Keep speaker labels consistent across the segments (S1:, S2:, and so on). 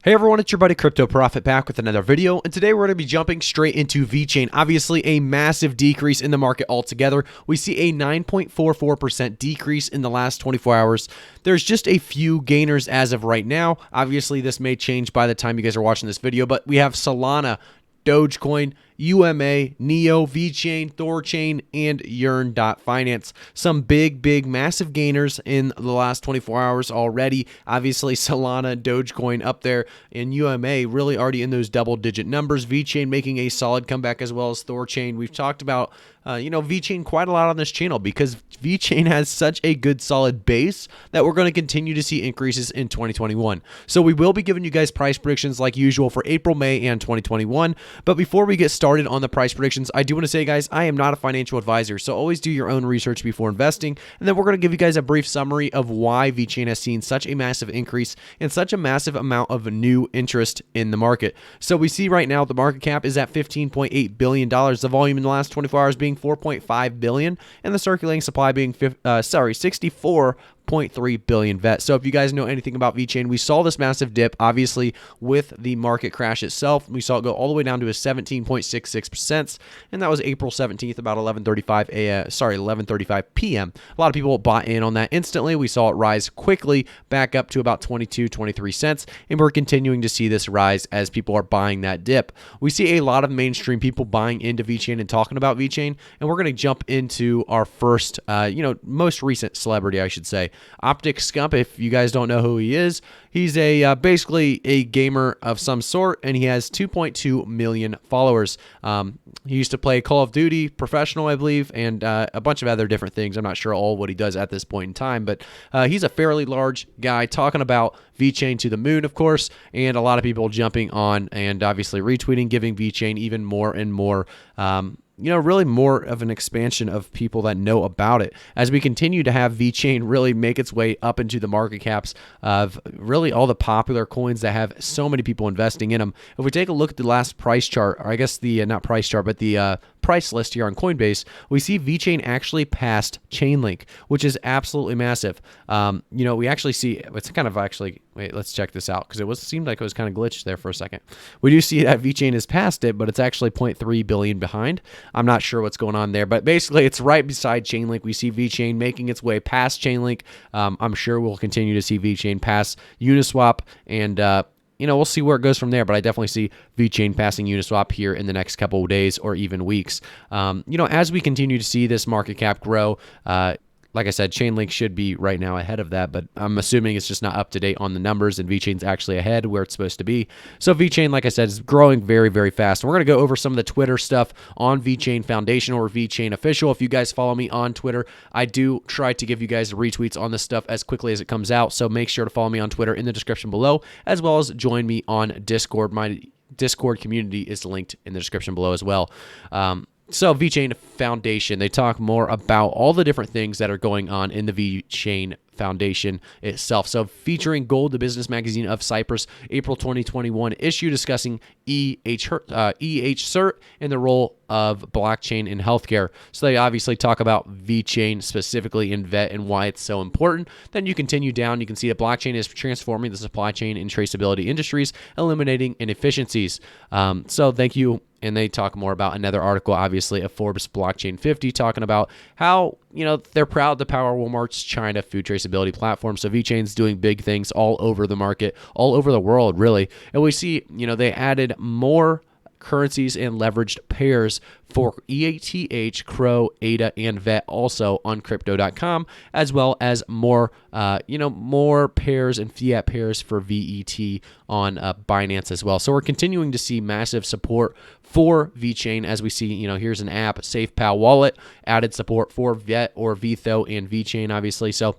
S1: Hey everyone, it's your buddy Crypto Profit back with another video, and today we're going to be jumping straight into VeChain. Obviously, a massive decrease in the market altogether. We see a 9.44% decrease in the last 24 hours. There's just a few gainers as of right now. Obviously, this may change by the time you guys are watching this video, but we have Solana, Dogecoin, UMA, Neo, VeChain, Thorchain, and Yearn.finance. Some big, massive gainers in the last 24 hours already. Obviously, Solana, Dogecoin up there, and UMA really already in those double-digit numbers. VeChain making a solid comeback as well as Thorchain. We've talked about VeChain quite a lot on this channel because VeChain has such a good solid base that we're going to continue to see increases in 2021. So we will be giving you guys price predictions like usual for April, May, and 2021. But before we get started on the price predictions, I do want to say, guys, I am not a financial advisor, so always do your own research before investing. And then we're going to give you guys a brief summary of why VeChain has seen such a massive increase and such a massive amount of new interest in the market. So we see right now the market cap is at $15.8 billion. The volume in the last 24 hours being 4.5 billion, and the circulating supply being 64.3 billion VET. So if you guys know anything about VeChain, we saw this massive dip, obviously, with the market crash itself. We saw it go all the way down to a 17.66%, and that was April 17th, about 11:35 p.m. A lot of people bought in on that instantly. We saw it rise quickly back up to about 23 cents, and we're continuing to see this rise as people are buying that dip. We see a lot of mainstream people buying into VeChain and talking about VeChain, and we're going to jump into our first, most recent celebrity, I should say. Optic Scump, if you guys don't know who he is, he's basically a gamer of some sort, and he has 2.2 million followers. He used to play Call of Duty professional, I believe, and a bunch of other different things. I'm not sure all what he does at this point in time, but he's a fairly large guy talking about VeChain to the moon, of course, and a lot of people jumping on and obviously retweeting, giving VeChain even more and more really more of an expansion of people that know about it as we continue to have VeChain really make its way up into the market caps of really all the popular coins that have so many people investing in them. If we take a look at the last price chart, or I guess the not price chart, but the price list here on Coinbase, we see VeChain actually passed Chainlink, which is absolutely massive. We actually see it's kind of wait, let's check this out because seemed like it was kind of glitched there for a second. We do see that VeChain has passed it, but it's actually 0.3 billion behind. I'm not sure what's going on there, but basically it's right beside Chainlink. We see VeChain making its way past Chainlink. I'm sure we'll continue to see VeChain pass Uniswap, and we'll see where it goes from there, but I definitely see VeChain passing Uniswap here in the next couple of days or even weeks. As we continue to see this market cap grow, like I said, Chainlink should be right now ahead of that, but I'm assuming it's just not up to date on the numbers, and VeChain's actually ahead where it's supposed to be. So VeChain, like I said, is growing very, very fast. And we're going to go over some of the Twitter stuff on VeChain Foundation or VeChain Official. If you guys follow me on Twitter, I do try to give you guys retweets on this stuff as quickly as it comes out. So make sure to follow me on Twitter in the description below, as well as join me on Discord. My Discord community is linked in the description below as well. So VeChain Foundation, they talk more about all the different things that are going on in the VeChain Foundation itself. So featuring Gold, the business magazine of Cyprus, April 2021 issue discussing EH-CERT and the role of blockchain in healthcare. So they obviously talk about VeChain specifically in VET and why it's so important. Then you continue down, you can see that blockchain is transforming the supply chain and traceability industries, eliminating inefficiencies. So thank you. And they talk more about another article, obviously, of Forbes Blockchain 50, talking about how, they're proud to power Walmart's China food traceability platform. So VeChain's doing big things all over the market, all over the world, really. And we see, they added more currencies and leveraged pairs for EATH, CRO, ADA, and VET also on crypto.com, as well as more pairs and fiat pairs for VET on Binance as well. So we're continuing to see massive support for VeChain as we see, here's an app, SafePal Wallet, added support for VET or VETHO and VeChain, obviously. So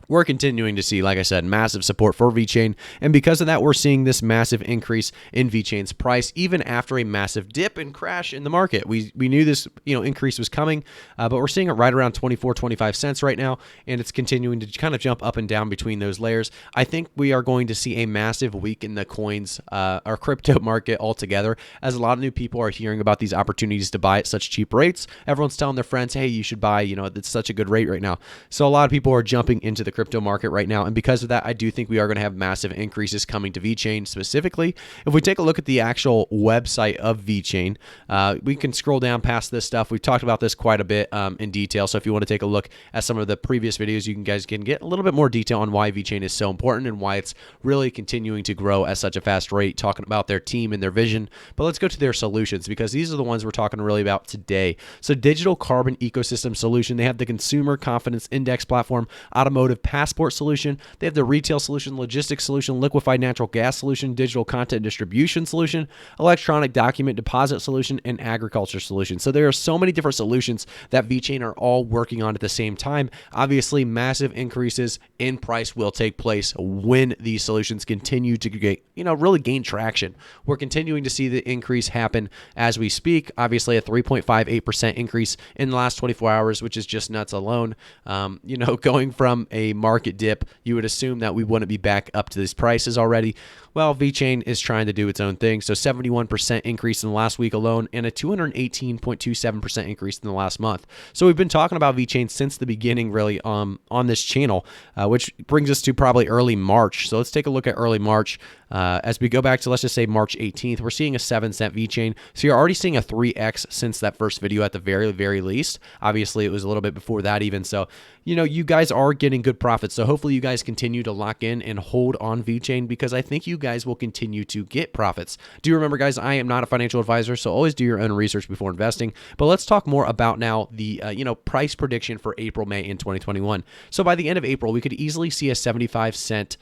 S1: we're continuing to see, like I said, massive support for VeChain, and because of that, we're seeing this massive increase in VeChain's price, even after a massive dip and crash in the market. We knew this increase was coming, but we're seeing it right around 25 cents right now, and it's continuing to kind of jump up and down between those layers. I think we are going to see a massive week in the coins or crypto market altogether, as a lot of new people are hearing about these opportunities to buy at such cheap rates. Everyone's telling their friends, hey, you should buy, it's such a good rate right now. So a lot of people are jumping into the crypto market right now. And because of that, I do think we are going to have massive increases coming to VeChain specifically. If we take a look at the actual website of VeChain, we can scroll down past this stuff. We've talked about this quite a bit in detail. So if you want to take a look at some of the previous videos, you guys can get a little bit more detail on why VeChain is so important and why it's really continuing to grow at such a fast rate, talking about their team and their vision. But let's go to their solutions, because these are the ones we're talking really about today. So digital carbon ecosystem solution. They have the consumer confidence index platform, automotive passport solution. They have the retail solution, logistics solution, liquefied natural gas solution, digital content distribution solution, electronic document deposit solution, and agriculture solution. So there are so many different solutions that VeChain are all working on at the same time. Obviously, massive increases in price will take place when these solutions continue to get, really gain traction. We're continuing to see the increase happen as we speak. Obviously, a 3.58% increase in the last 24 hours, which is just nuts alone. Going from a market dip, you would assume that we wouldn't be back up to these prices already. Well, VeChain is trying to do its own thing. So 71% increase in the last week alone, and a 218.27% increase in the last month. So we've been talking about VeChain since the beginning, really, on this channel, which brings us to probably early March. So let's take a look at early March. As we go back to, let's just say March 18th, we're seeing a 7-cent VeChain. So you're already seeing a 3x since that first video at the very, very least. Obviously, it was a little bit before that even. So, you guys are getting good profits. So hopefully you guys continue to lock in and hold on VeChain, because I think you guys will continue to get profits. Do remember, guys, I am not a financial advisor, so always do your own research before investing. But let's talk more about now the, price prediction for April, May in 2021. So by the end of April, we could easily see a 75-cent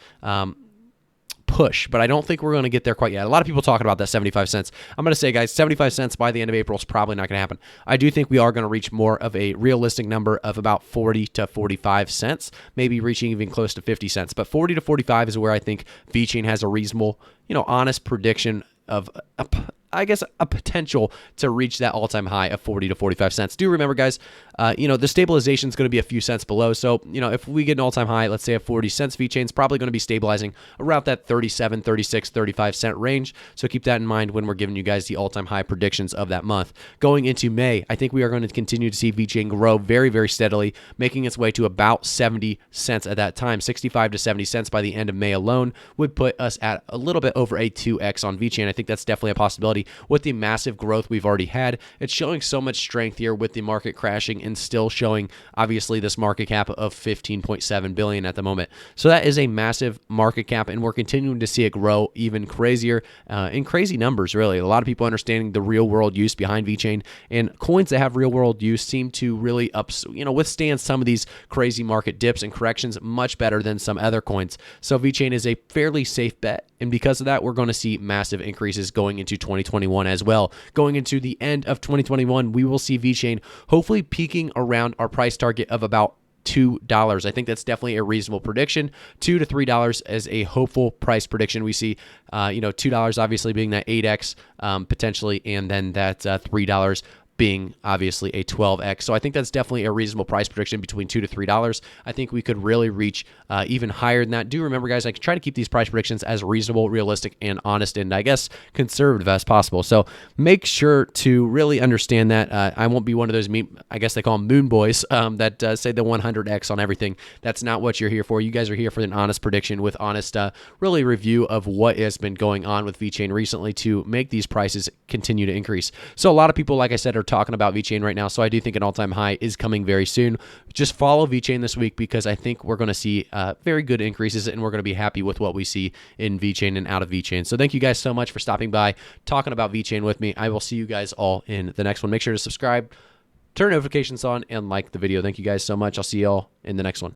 S1: push, but I don't think we're going to get there quite yet. A lot of people talking about that 75 cents. I'm going to say, guys, 75 cents by the end of April is probably not going to happen. I do think we are going to reach more of a realistic number of about 40 to 45 cents, maybe reaching even close to 50 cents. But 40 to 45 is where I think VeChain has a reasonable, honest prediction of a potential to reach that all-time high of 40 to 45 cents. Do remember, guys, the stabilization is going to be a few cents below. So, if we get an all-time high, let's say at 40 cents, VeChain is probably going to be stabilizing around that 37, 36, 35 cent range. So keep that in mind when we're giving you guys the all-time high predictions of that month. Going into May, I think we are going to continue to see VeChain grow very, very steadily, making its way to about 70 cents at that time. 65 to 70 cents by the end of May alone would put us at a little bit over a 2x on VeChain. I think that's definitely a possibility. With the massive growth we've already had, it's showing so much strength here with the market crashing and still showing, obviously, this market cap of 15.7 billion at the moment. So that is a massive market cap, and we're continuing to see it grow even crazier in crazy numbers, really. A lot of people understanding the real world use behind VeChain, and coins that have real world use seem to really withstand some of these crazy market dips and corrections much better than some other coins. So VeChain is a fairly safe bet, and because of that, we're going to see massive increases going into 2021 as well. Going into the end of 2021, we will see VeChain hopefully peaking around our price target of about $2. I think that's definitely a reasonable prediction. $2 to $3 as a hopeful price prediction. We see, $2 obviously being that 8x potentially, and then that $3 being obviously a 12x. So I think that's definitely a reasonable price prediction between $2 to $3. I think we could really reach even higher than that. Do remember, guys, I can try to keep these price predictions as reasonable, realistic, and honest, and I guess conservative as possible. So make sure to really understand that. I won't be one of those, I guess they call them moon boys, that say the 100x on everything. That's not what you're here for. You guys are here for an honest prediction with honest, really review of what has been going on with VeChain recently to make these prices continue to increase. So a lot of people, like I said, are talking about VeChain right now, so I do think an all-time high is coming very soon. Just follow VeChain this week, because I think we're going to see very good increases, and we're going to be happy with what we see in VeChain and out of VeChain. So thank you guys so much for stopping by, talking about VeChain with me. I will see you guys all in the next one. Make sure to subscribe, turn notifications on, and like the video. Thank you guys so much. I'll see you all in the next one.